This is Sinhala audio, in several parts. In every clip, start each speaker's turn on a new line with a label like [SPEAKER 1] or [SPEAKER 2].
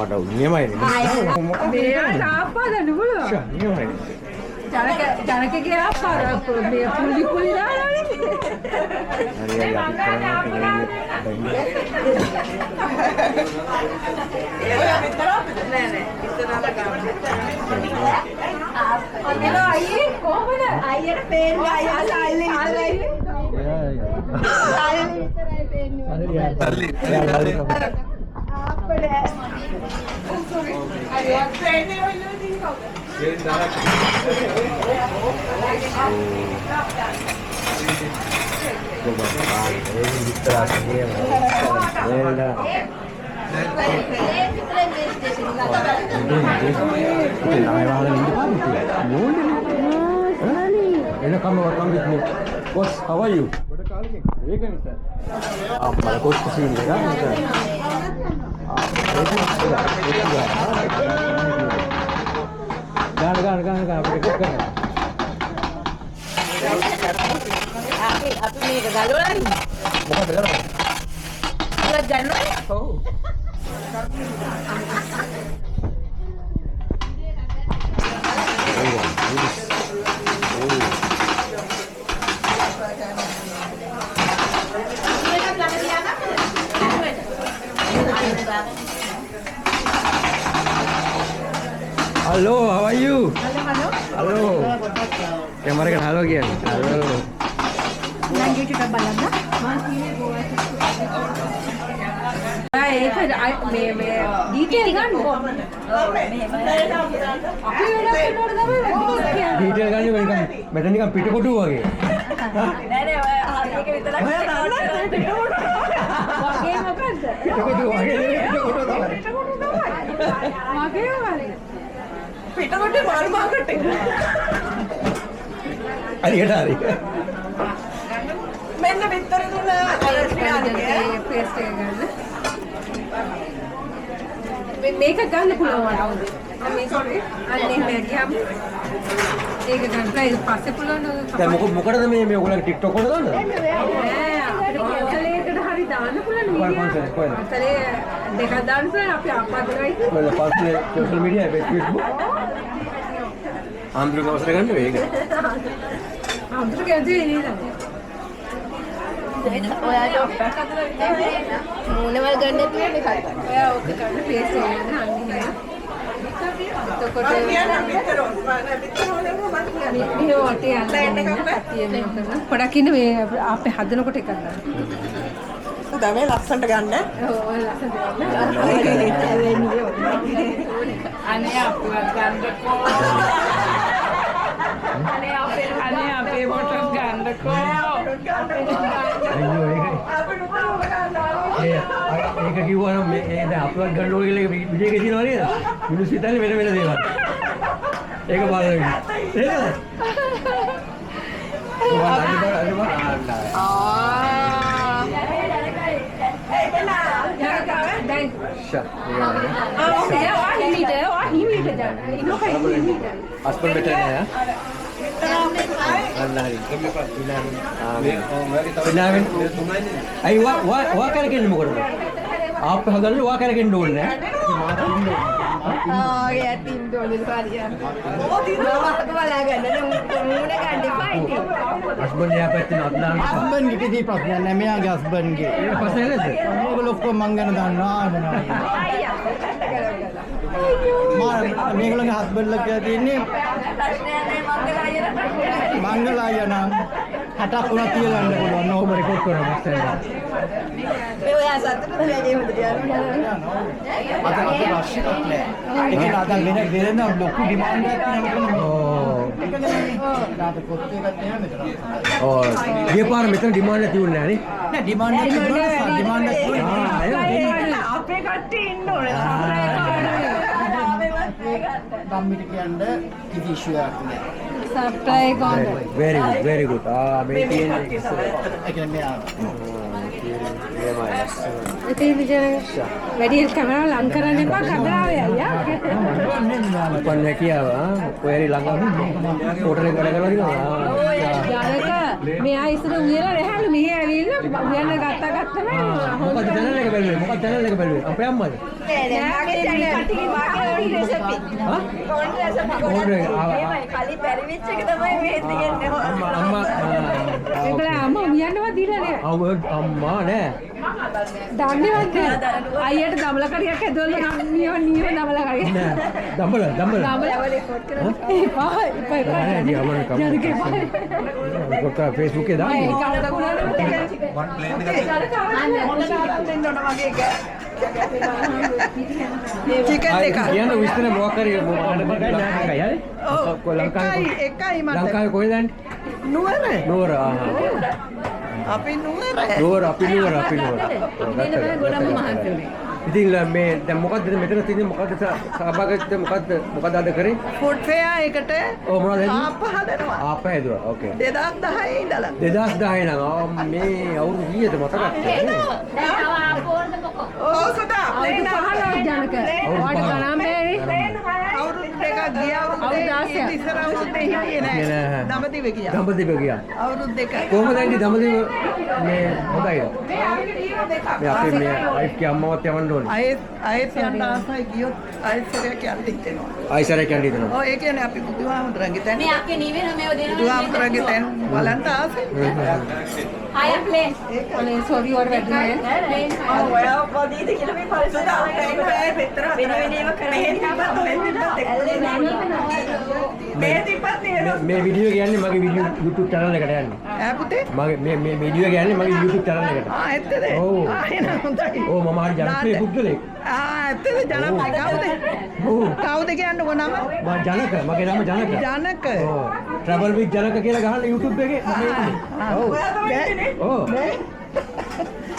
[SPEAKER 1] මට නියමයි.
[SPEAKER 2] මේකට ආප්පා දන්න පුළුවන්.
[SPEAKER 1] නියමයි.
[SPEAKER 2] ජනකගේ ආප්පා මේ පුලි දාලානේ.
[SPEAKER 1] හරි අපි කරන්නේ
[SPEAKER 2] අයියේ කොහොමද? අයියට පේන්නේ අයියා
[SPEAKER 1] Boss, how are you? Malah coach kesini kan? Gan, apa ikut kan?
[SPEAKER 2] අපි මේක ගලවලානේ.
[SPEAKER 1] Bukan benar.
[SPEAKER 2] ඒක ගන්නවනේ.
[SPEAKER 1] Oh. Halo, how are you? Halo. Kamera kan halo kian. Halo.
[SPEAKER 2] Lanjut kita බලන්න. ඒක මේ ඩීටේල් ගන්න.
[SPEAKER 1] ඩීටේල් ගන්න මෙතන නිකන් පිටකොටු වගේ.
[SPEAKER 2] නෑ ඒක විතරක් වගේ මොකද්ද?
[SPEAKER 1] පිටකොටු වගේ.
[SPEAKER 2] පිටකොටේ මාළු මාකට් එක.
[SPEAKER 1] හරියට හරි.
[SPEAKER 2] මෙන්න විතර දුන්න පේස්ට් එක ගන්න. මේක ගන්න පුළුවන් වුණා. අනේ මේ ගියම් ඒක ගන්න ප්‍රයිස් පස්සේ පුළුවන්.
[SPEAKER 1] දැන් මොකටද මේ ඔයගොල්ලෝ TikTok වල දාන්නද?
[SPEAKER 2] නෑ අපිට පන්සලේකට හරි දාන්න පුළුවන් වීඩියෝ. පන්සලේ දෙකක් දාන්න පුළුවන් අපි අප්ලෝඩ් කරයි.
[SPEAKER 1] ඔයාලා පස්සේ සෝෂල් මීඩියා Facebook ආන්දර අවසර ගන්න මේක.
[SPEAKER 2] ආන්දර කියන්නේ නේද? ඔයාලා මොනවල් ගන්න තියෙන්නේ මේකයි. ඔයා ඕක ගන්න පේස් එක ගන්න අන්නේ එහෙම. එතකොට මේ වටේ යන්න පොඩක් ඉන්න මේ අපේ හදනකොට එකක් ගන්න.
[SPEAKER 3] තමයි ලස්සනට ගන්න.
[SPEAKER 2] ඔව් ලස්සනට ගන්න. අනේ අපුවත් ගන්නකෝ. අනේ අපේ මොටස් ගන්නකෝ.
[SPEAKER 1] ඒක කිව්වනම් මේ දැන් අප්ලෝඩ් ගන්න ඕනේ කියලා විඩියෝ එකේ තියෙනවා නේද? මිනිස්සු හිතන්නේ වෙන දේවල්. ඒක බලන්න. Husband better ya? Ay, wa karakin mo ko. आप हदल वा करके डोल रहे हैं
[SPEAKER 2] ये तीन डोल वालियां वो तीन बात वाला गन मुने कांडे पाइटी
[SPEAKER 1] हस्बैंड यहाँ पे तीन अपना
[SPEAKER 4] हस्बैंड की किसी प्रश्न नहीं मैं आगे हस्बैंड के
[SPEAKER 1] ये पसंद है सर
[SPEAKER 4] हम लोग को मंगन दान ना मार मेरे लोग हस्बैंड लग गया थी ने मंगलायना हटा पूरा तीन लाने को नो बड़े को करो मस्त है
[SPEAKER 2] मैं वो ऐसा तो नहीं ये होता यार
[SPEAKER 4] आता आता राशि कटले लेकिन आता मेरे ना लोग की डिमांड है कि हम ना तो कोते करते हैं मित्र
[SPEAKER 1] और ये पार मित्र डिमांड है क्यों नहीं
[SPEAKER 4] ना डिमांड है डिमांड है
[SPEAKER 2] आपे कट्टी इंडोरे
[SPEAKER 4] कमिटी के अंदर किसी इशू है
[SPEAKER 2] सप्लाई कौन
[SPEAKER 1] very good मेकिंग
[SPEAKER 4] एकेडमी
[SPEAKER 2] ඉතින් විජය වැඩි කැමරාව ලං කරන්න එපා කඩාවේ අයියා
[SPEAKER 1] පන්න කියාව ඔයරි ළඟ හෝටල් එක වැඩ කරනවා
[SPEAKER 2] යාලක මෙයා ඉස්සර උයලා රැහැලු මෙහෙ ඇවිල්ලා උයන්න ගත්තා
[SPEAKER 1] මොකද channel එක බැලුවේ මොකද channel එක බැලුවේ අපේ අම්මද
[SPEAKER 2] නෑ
[SPEAKER 3] ඉතින් මාගේ ඕන රෙසිපි.
[SPEAKER 1] හා?
[SPEAKER 3] ඕන රෙසිපි
[SPEAKER 1] ඕන
[SPEAKER 3] ගොඩක්. කලි පරිවිච් එක තමයි මේ තියෙන්නේ.
[SPEAKER 1] අම්මා
[SPEAKER 2] ඒකලා අම්මා උයන්නවත් දීලා නෑ.
[SPEAKER 1] අම්මා නෑ.
[SPEAKER 2] දන්නේවත් නෑ. අයියට දමල කරියක් හැදුවලු නම් නියම දමල කරියක්.
[SPEAKER 1] නෑ. දම්බල.
[SPEAKER 2] දමල එපා
[SPEAKER 1] කොටා Facebook එකේ දාන්න.
[SPEAKER 3] චිකන් එක.
[SPEAKER 1] කියන විස්තර මොකක් හරි ලංකාවේ කොහෙද යන්නේ?
[SPEAKER 3] නුවර.
[SPEAKER 1] නුවර.
[SPEAKER 3] අපි නුවර.
[SPEAKER 2] ගොඩම මහන්සියනේ.
[SPEAKER 1] ඉතින් මේ දැන් මොකද්ද මෙතන තියෙන්නේ මොකද්ද සහභාගීත්වය මොකද්ද අද කරේ?
[SPEAKER 3] ෆුඩ් ෆෙයා එකට
[SPEAKER 1] ඔව් මොනවද හැදුවේ?
[SPEAKER 3] ආප්ප හදනවා.
[SPEAKER 1] ආප්ප හැදුවා. ඕකේ.
[SPEAKER 3] 2010 ඉඳලා.
[SPEAKER 1] 2010 නම් මේ අවුරුදු කීයද මතකද?
[SPEAKER 3] ඔව් සදා.
[SPEAKER 2] අවුරුදු 15 ජනක. වාට ගණන් බෑනේ.
[SPEAKER 3] අවුරුදු දෙකක් ගියා. අවුරුදු 10 ඉස්සර අවුරුද්දේ හිටියේ නෑ. දඹදිව ගියා.
[SPEAKER 1] දඹදිව ගියා.
[SPEAKER 3] අවුරුදු දෙක.
[SPEAKER 1] කොහමද ඇන්ටි දඹදිව මේ හොඳයිද?
[SPEAKER 3] මේ
[SPEAKER 1] අපි මේ අයිස්ගේ අම්මවත් යවන්න ඕනේ.
[SPEAKER 3] අයෙත් යන්න ආසයි ගියොත් අයෙත් සරයක් යන්න හිතෙනවා.
[SPEAKER 1] ආයිසරේ කැන්ඩි දෙනවා.
[SPEAKER 3] ඔව් ඒ කියන්නේ අපි බුදුහාමුදුරන්ගේ තැන.
[SPEAKER 5] මේ ආකේ නිවෙන මේව දෙනවා.
[SPEAKER 3] බුදුහාමුදුරන්ගේ තැන බලන්න ආසයි.
[SPEAKER 5] ආය ප්ලේන්.
[SPEAKER 2] ඔනේ සෝරි වර වැඩිනේ.
[SPEAKER 3] ඔයා පොඩිද කියලා මේ පරිසදාවට ඒක බෑ පෙතර වෙන වෙනේම කරේ
[SPEAKER 1] මේ වීඩියෝ කියන්නේ මගේ වීඩියෝ YouTube channel එකට යන්නේ.
[SPEAKER 3] ඈ පුතේ
[SPEAKER 1] මගේ මේ වීඩියෝ කියන්නේ මගේ YouTube channel එකට.
[SPEAKER 3] ඇත්තද?
[SPEAKER 1] ඔව්.
[SPEAKER 3] එහෙනම් හොඳයි.
[SPEAKER 1] ඔව් මම හරි ජනප්‍රිය පුද්ගලෙක්.
[SPEAKER 3] ඇත්තද ජනප්‍රිය කවුද?
[SPEAKER 1] ඔව්.
[SPEAKER 3] කවුද කියන්නකෝ නම?
[SPEAKER 1] මම ජනක මගේ නම ජනක.
[SPEAKER 3] ජනක.
[SPEAKER 1] ඔව්. travel with ජනක කියලා ගහලා YouTube එකේ මම ඉන්නේ. ඔව්. ඔව්.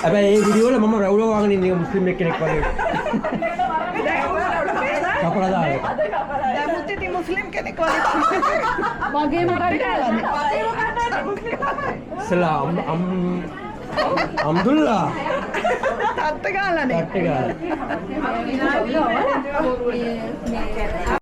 [SPEAKER 1] හැබැයි මේ වීඩියෝ වල මම රවුල වහගෙන ඉන්නේ මුස්ලිම් කෙනෙක් වගේ. කපලා දාලා.
[SPEAKER 3] දැන් මුත්‍ති මුස්ලිම් කෙනෙක් වගේ.
[SPEAKER 2] වගේම කඩේලාද?
[SPEAKER 1] සලාම් අම්දුල්ලා
[SPEAKER 3] තත්ත ගාලානේ.
[SPEAKER 1] ටට් එක.